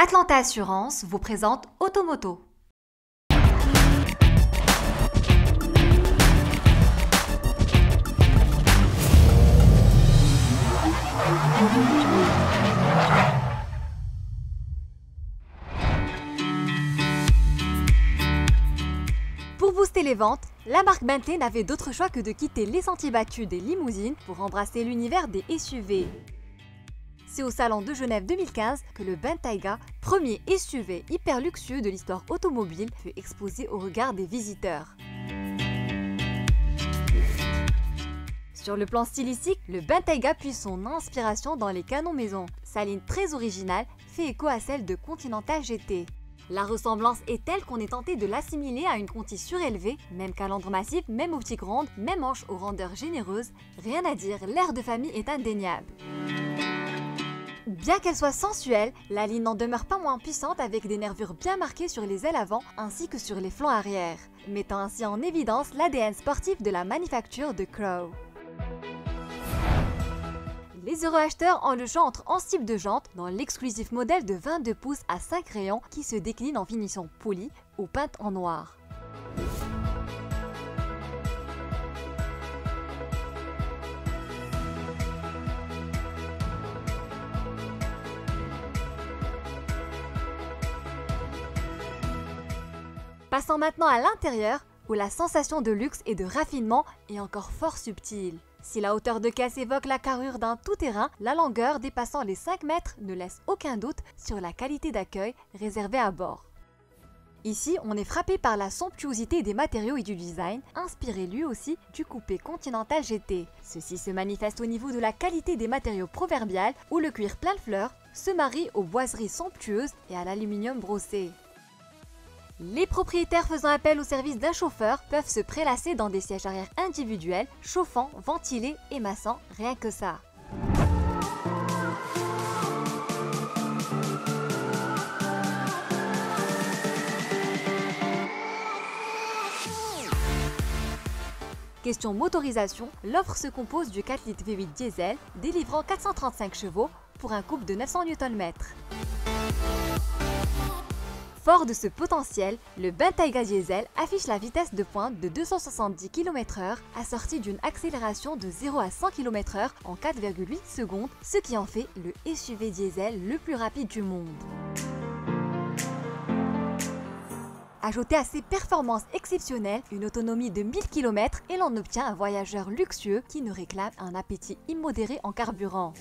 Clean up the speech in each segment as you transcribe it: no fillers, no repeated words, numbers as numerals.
Atlanta Assurance vous présente Automoto. Pour booster les ventes, la marque Bentley n'avait d'autre choix que de quitter les sentiers battus des limousines pour embrasser l'univers des SUV. C'est au Salon de Genève 2015 que le Bentayga, premier SUV hyper luxueux de l'histoire automobile, fut exposé au regard des visiteurs. Sur le plan stylistique, le Bentayga puise son inspiration dans les canons maison. Sa ligne très originale fait écho à celle de Continental GT. La ressemblance est telle qu'on est tenté de l'assimiler à une Conti surélevée, même calandre massif, même optique ronde, même hanche aux rondeurs généreuses. Rien à dire, l'air de famille est indéniable. Bien qu'elle soit sensuelle, la ligne n'en demeure pas moins puissante avec des nervures bien marquées sur les ailes avant ainsi que sur les flancs arrière, mettant ainsi en évidence l'ADN sportif de la manufacture de Crowe. Les heureux acheteurs ont le choix entre 11 types de jantes dans l'exclusif modèle de 22 pouces à 5 rayons qui se décline en finition polie ou peinte en noir. Passons maintenant à l'intérieur, où la sensation de luxe et de raffinement est encore fort subtile. Si la hauteur de caisse évoque la carrure d'un tout-terrain, la longueur dépassant les 5 mètres ne laisse aucun doute sur la qualité d'accueil réservée à bord. Ici, on est frappé par la somptuosité des matériaux et du design, inspiré lui aussi du coupé Continental GT. Ceci se manifeste au niveau de la qualité des matériaux proverbiales, où le cuir plein de fleurs se marie aux boiseries somptueuses et à l'aluminium brossé. Les propriétaires faisant appel au service d'un chauffeur peuvent se prélasser dans des sièges arrière individuels, chauffants, ventilés et massants, rien que ça. Question motorisation, l'offre se compose du 4 litres V8 diesel délivrant 435 chevaux pour un couple de 900 Nm. Fort de ce potentiel, le Bentayga diesel affiche la vitesse de pointe de 270 km/h assortie d'une accélération de 0 à 100 km/h en 4,8 secondes, ce qui en fait le SUV diesel le plus rapide du monde. Ajoutez à ces performances exceptionnelles une autonomie de 1000 km et l'on obtient un voyageur luxueux qui ne réclame un appétit immodéré en carburant.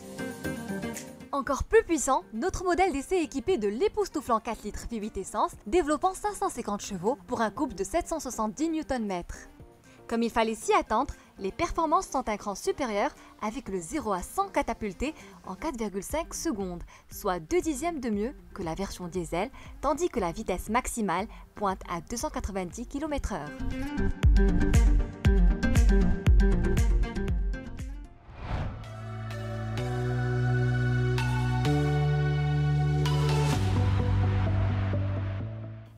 Encore plus puissant, notre modèle d'essai est équipé de l'époustouflant 4 litres V8 essence, développant 550 chevaux pour un couple de 770 Nm. Comme il fallait s'y attendre, les performances sont un cran supérieur avec le 0 à 100 catapulté en 4,5 secondes, soit 2 dixièmes de mieux que la version diesel, tandis que la vitesse maximale pointe à 290 km/h.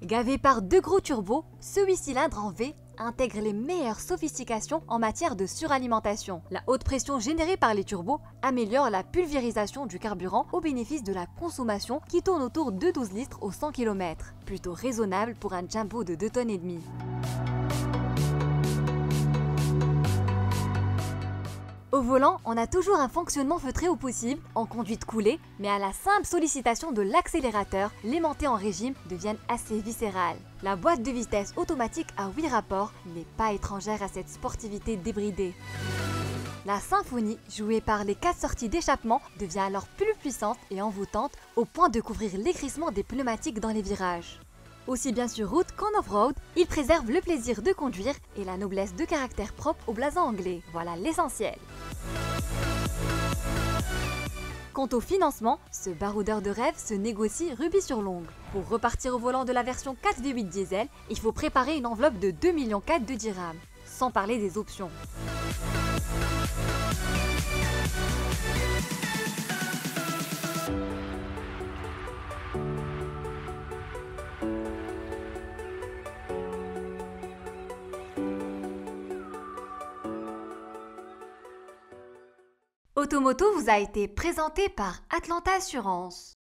Gavé par deux gros turbos, ce 8 cylindres en V intègre les meilleures sophistications en matière de suralimentation. La haute pression générée par les turbos améliore la pulvérisation du carburant au bénéfice de la consommation qui tourne autour de 12 litres au 100 km, plutôt raisonnable pour un jumbo de 2,5 tonnes. Au volant, on a toujours un fonctionnement feutré au possible, en conduite coulée, mais à la simple sollicitation de l'accélérateur, les montées en régime deviennent assez viscérales. La boîte de vitesse automatique à 8 rapports n'est pas étrangère à cette sportivité débridée. La symphonie, jouée par les 4 sorties d'échappement, devient alors plus puissante et envoûtante au point de couvrir l'écrissement des pneumatiques dans les virages. Aussi bien sur route qu'en off-road, il préserve le plaisir de conduire et la noblesse de caractère propre au blason anglais. Voilà l'essentiel. Quant au financement, ce baroudeur de rêve se négocie rubis sur l'ongle. Pour repartir au volant de la version 4 V8 diesel, il faut préparer une enveloppe de 2,4 millions de dirhams, sans parler des options. Automoto vous a été présenté par Atlanta Assurance.